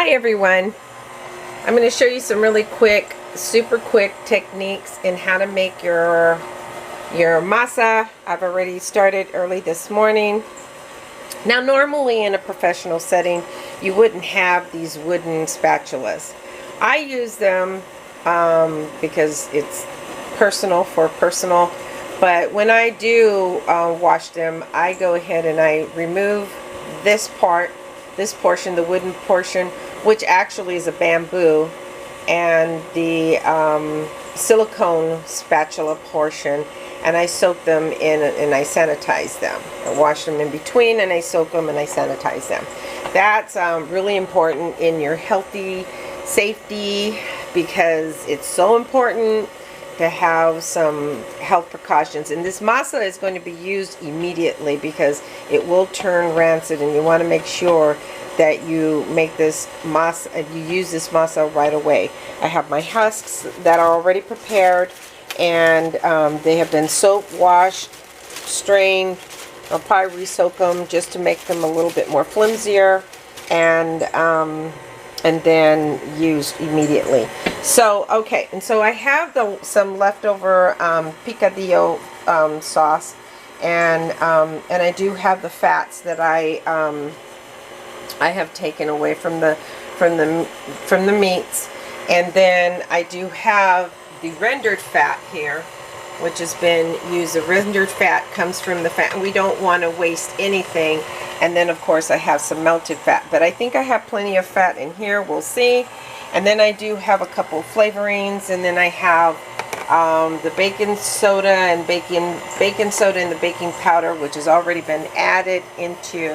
Hi everyone. I'm going to show you some really quick, super quick techniques in how to make your masa. I've already started early this morning. Now normally in a professional setting you wouldn't have these wooden spatulas. I use them because it's personal, but when I do wash them, I go ahead and I remove this portion, the wooden portion, which actually is a bamboo, and the silicone spatula portion, and I soak them in and I sanitize them. I wash them in between and I soak them and I sanitize them. That's really important in your healthy safety, because it's so important to have some health precautions. And this masa is going to be used immediately because it will turn rancid, and you want to make sure that you make this masa, you use this masa right away. I have my husks that are already prepared, and they have been soaked, washed, strained. I'll probably re-soak them just to make them a little bit more flimsier, and then use immediately. So okay, and so I have some leftover picadillo sauce, and I do have the fats that I have taken away from the meats, and then I do have the rendered fat here, which has been used. The rendered fat comes from the fat, and we don't want to waste anything. And then of course I have some melted fat, but I think I have plenty of fat in here. We'll see. And then I do have a couple of flavorings, and then I have the baking soda and baking soda and the baking powder, which has already been added into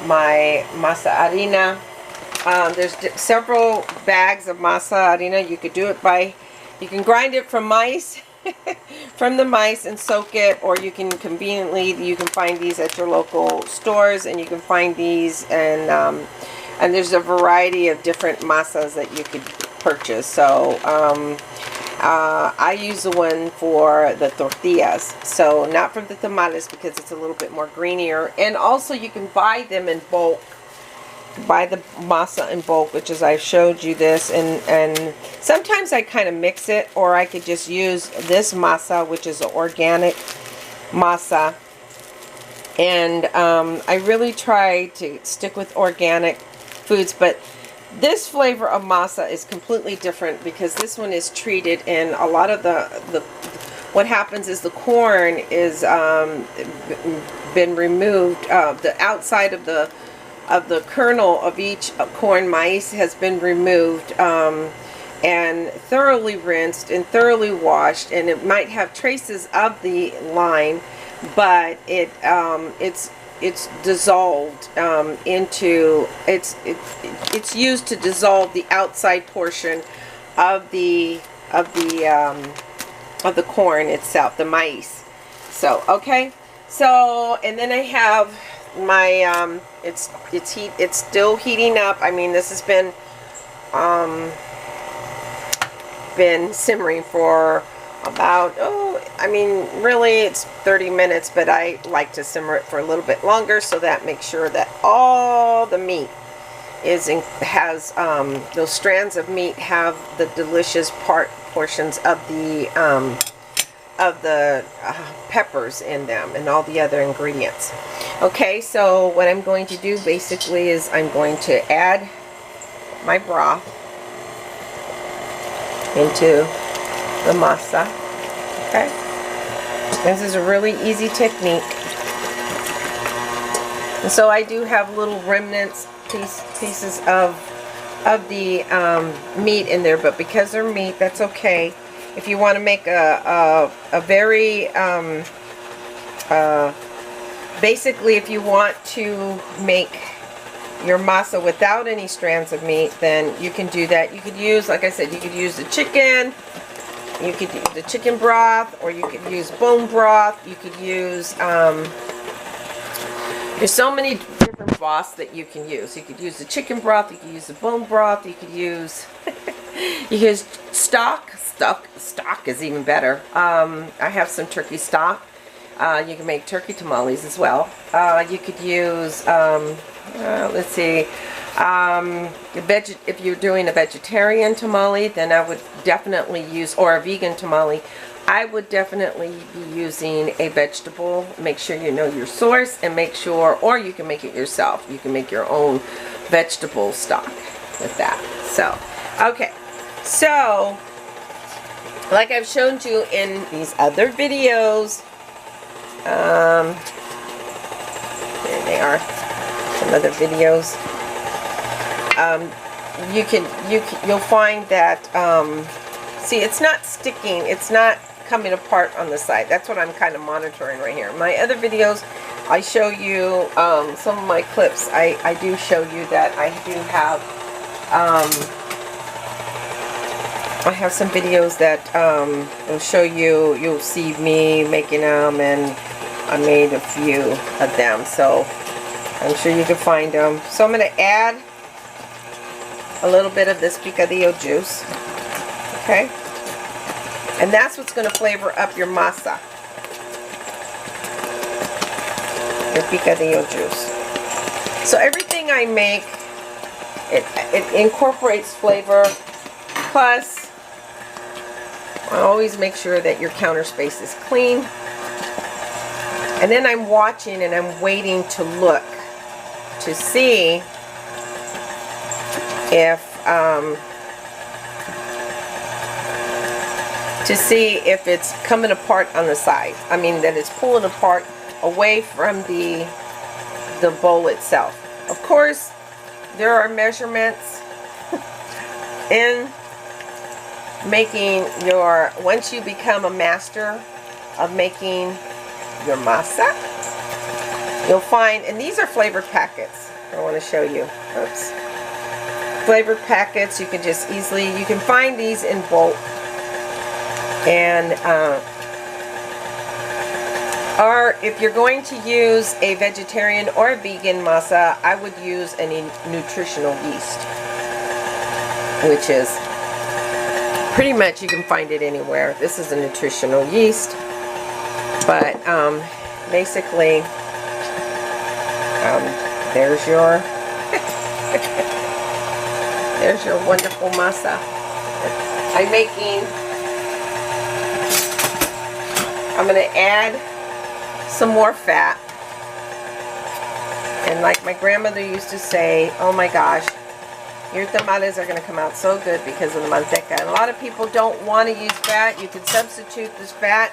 my masa harina. There's several bags of masa harina. You could do it you can grind it from mice, from the mice, and soak it, or you can you can find these at your local stores, and you can find these, and there's a variety of different masas that you could purchase. So I use the one for the tortillas, so not from the tamales, because it's a little bit more greenier. And also you can buy them in bulk, buy the masa in bulk, which is, I showed you this, and sometimes I kind of mix it, or I could just use this masa, which is an organic masa. And I really try to stick with organic foods, but this flavor of masa is completely different because this one is treated, and a lot of what happens is the corn is been removed. The outside of the kernel of each corn maize has been removed, and thoroughly rinsed and thoroughly washed, and it might have traces of the lime, but it's dissolved into it's used to dissolve the outside portion of the corn itself, the maize. So okay, so, and then I have my it's still heating up. I mean, this has been simmering for about, I mean, really it's 30 minutes, but I like to simmer it for a little bit longer, so that makes sure that all the meat has those strands of meat have the delicious portions of the peppers in them, and all the other ingredients. Okay, so what I'm going to do basically is I'm going to add my broth into the masa. Okay, this is a really easy technique. And so I do have little remnants, pieces of the meat in there, but because they're meat, that's okay. If you want to make a very basically, if you want to make your masa without any strands of meat, then you can do that. You could use, like I said, you could use the chicken. You could use the chicken broth, or you could use bone broth. You could use, there's so many different broths that you can use. You could use the chicken broth, you could use the bone broth, you could use, stock is even better. I have some turkey stock. You can make turkey tamales as well. You could use, let's see, If you're doing a vegetarian tamale, then I would definitely use, or a vegan tamale, I would definitely be using a vegetable. Make sure you know your source, and make sure, or you can make it yourself. You can make your own vegetable stock with that. So, okay. So, like I've shown you in these other videos, there they are, some other videos. You'll find that, see, it's not sticking, it's not coming apart on the side. That's what I'm kind of monitoring right here. My other videos, I show you, some of my clips, I do show you that I do have, I have some videos that will show you, you'll see me making them, and I made a few of them, so I'm sure you can find them. So I'm going to add a little bit of this picadillo juice, okay? And that's what's going to flavor up your masa, your picadillo juice. So everything I make, it incorporates flavor, plus I always make sure that your counter space is clean. And then I'm watching and I'm waiting to look to see if it's coming apart on the sides. I mean that it's pulling apart away from the bowl itself. Of course, there are measurements in making your, once you become a master of making your masa, you'll find, and these are flavored packets. I want to show you. Oops. Flavored packets, you can just easily, you can find these in bulk, and or if you're going to use a vegetarian or a vegan masa, I would use any nutritional yeast, which is pretty much, you can find it anywhere. This is a nutritional yeast, but basically there's your there's your wonderful masa. I'm going to add some more fat. And like my grandmother used to say, oh my gosh, your tamales are going to come out so good because of the manteca. And a lot of people don't want to use fat. You can substitute this fat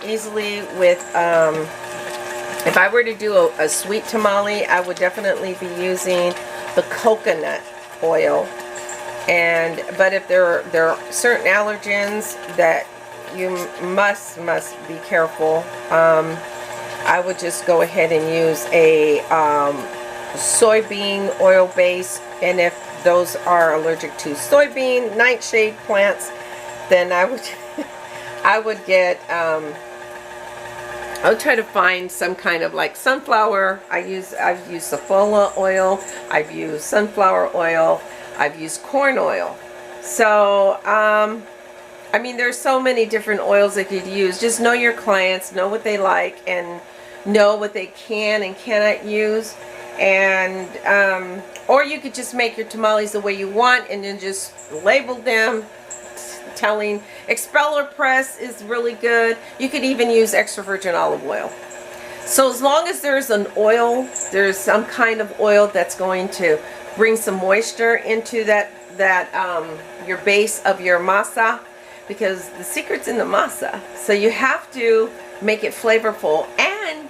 easily with, if I were to do a sweet tamale, I would definitely be using the coconut oil. But if there are certain allergens that you must be careful, I would just go ahead and use a soybean oil base. And if those are allergic to soybean nightshade plants, then I would I would get I would try to find some kind of like sunflower. I've used safflower oil, I've used sunflower oil, I've used corn oil. So I mean, there's so many different oils that you could use. Just know your clients, know what they like, and know what they can and cannot use. And or you could just make your tamales the way you want and then just label them, telling expeller press is really good. You could even use extra virgin olive oil. So as long as there's an oil, there's some kind of oil that's going to bring some moisture into that your base of your masa, because the secret's in the masa. So you have to make it flavorful, and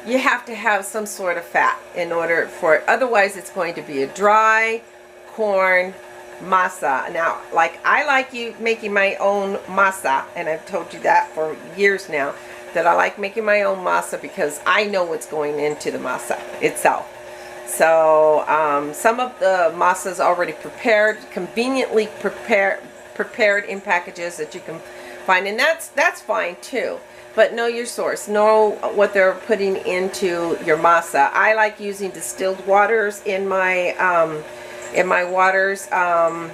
you have to have some sort of fat in order for it. Otherwise, it's going to be a dry corn masa. Now, like I like making my own masa, and I've told you that for years now, that I like making my own masa because I know what's going into the masa itself. So some of the masa is already prepared, conveniently prepared in packages that you can find, and that's fine too. But know your source. Know what they're putting into your masa. I like using distilled waters in my waters, or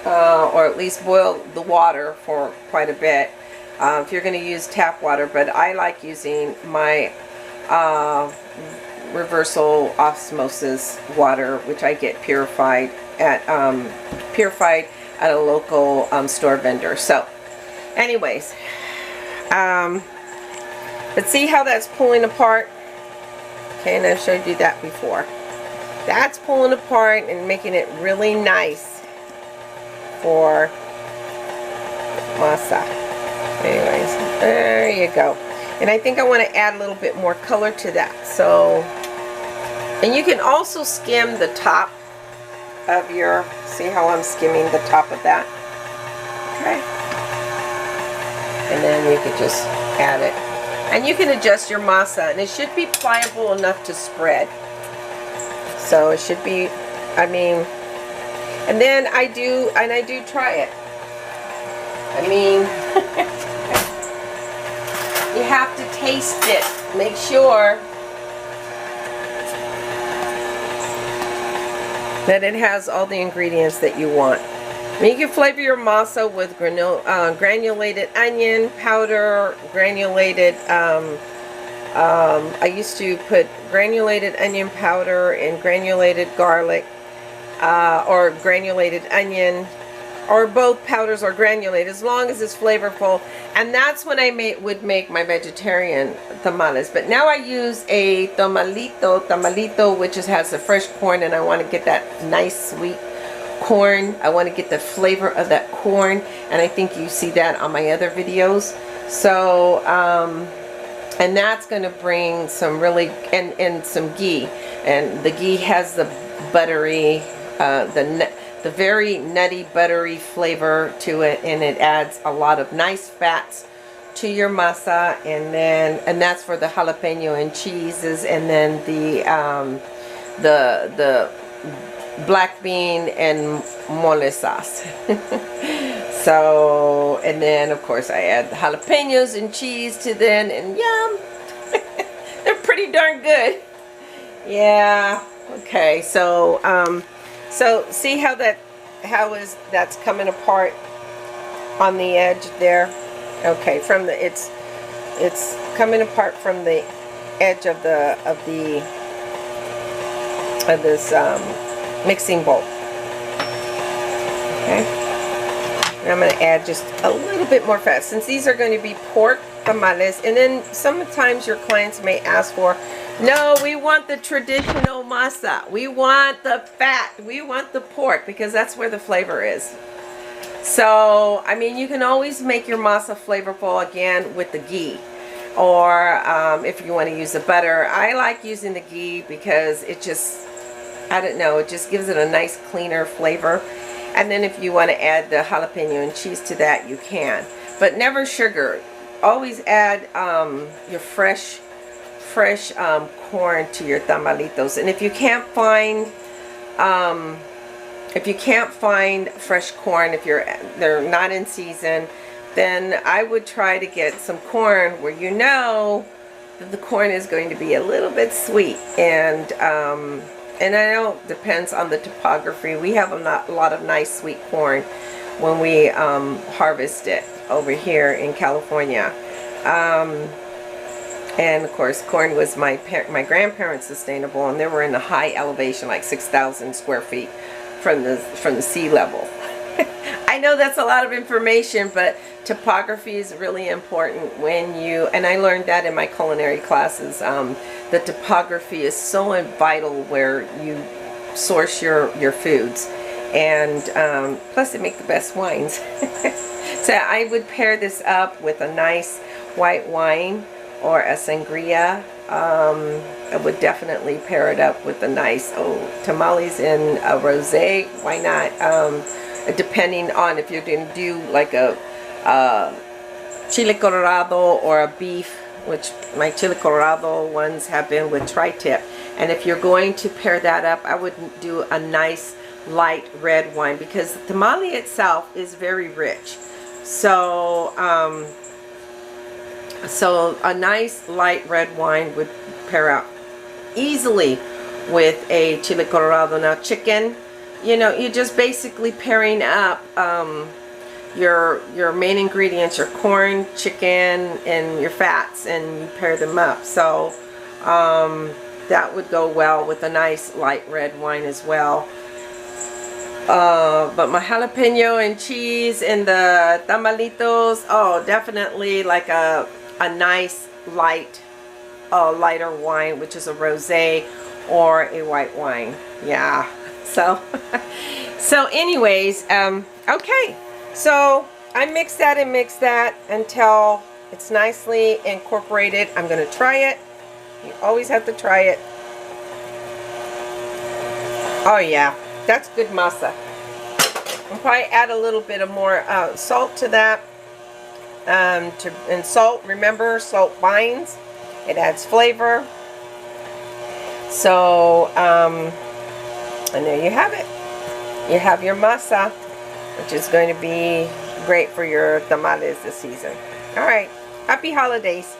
at least boil the water for quite a bit. If you're going to use tap water, but I like using my reversal osmosis water, which I get purified at a local store vendor. So anyways, but see how that's pulling apart? Okay, and I showed you that before. That's pulling apart and making it really nice for masa. Anyways, there you go. And I think I want to add a little bit more color to that. So, and you can also skim the top of your, see how I'm skimming the top of that? Okay. And then you could just add it. And you can adjust your masa, and it should be pliable enough to spread. So it should be, I mean, and then I do try it. I mean, you have to taste it. Make sure that it has all the ingredients that you want. I mean, you can flavor your masa with granulated onion powder, granulated, I used to put granulated onion powder and granulated garlic, or granulated onion, or both powders or granulated, as long as it's flavorful. And that's when I would make my vegetarian tamales. But now I use a tamalito, which has the fresh corn, and I want to get that nice sweet corn. I want to get the flavor of that corn, and I think you see that on my other videos. So and that's going to bring some really, and some ghee, and the ghee has the buttery, the very nutty buttery flavor to it, and it adds a lot of nice fats to your masa. And that's for the jalapeno and cheeses, and then the black bean and mole sauce. So, and then of course I add the jalapenos and cheese to then, and yum. They're pretty darn good. Yeah. Okay. So so see how that's coming apart on the edge there. Okay, from the it's coming apart from the edge of this mixing bowl. Okay. And I'm going to add just a little bit more fat, since these are going to be pork tamales. And then sometimes your clients may ask for, no, we want the traditional masa. We want the fat. We want the pork, because that's where the flavor is. So, I mean, you can always make your masa flavorful again with the ghee. Or if you want to use the butter. I like using the ghee because it just, I don't know, it just gives it a nice cleaner flavor. And then if you want to add the jalapeno and cheese to that, you can. But never sugar. Always add your fresh corn to your tamalitos. And if you can't find fresh corn, if they're not in season, then I would try to get some corn where you know that the corn is going to be a little bit sweet. And I know it depends on the topography. We have a lot of nice sweet corn when we harvest it over here in California. And of course, corn was my grandparents' sustainable, and they were in a high elevation, like 6,000 square feet from the sea level. I know that's a lot of information, but topography is really important when you, and I learned that in my culinary classes. The topography is so vital where you source your foods, and plus they make the best wines. So I would pair this up with a nice white wine or a sangria. I would definitely pair it up with a nice tamales and a rosé. Why not? Depending on if you're going to do like a chile colorado or a beef, which my chile colorado ones have been with tri-tip. And if you're going to pair that up, I would do a nice light red wine, because the tamale itself is very rich. So so a nice light red wine would pair out easily with a chile colorado. Now chicken, you know, you're just basically pairing up your main ingredients, your corn, chicken, and your fats, and you pair them up. So that would go well with a nice light red wine as well. But my jalapeno and cheese and the tamalitos, oh, definitely like a nice lighter wine, which is a rosé or a white wine. Yeah. So, so anyways, okay. So I mix that and mix that until it's nicely incorporated. I'm going to try it. You always have to try it. Oh yeah, that's good masa. I'll probably add a little bit of more salt to that. And salt, remember, salt binds. It adds flavor. So, and there you have it. You have your masa, which is going to be great for your tamales this season. All right. Happy holidays.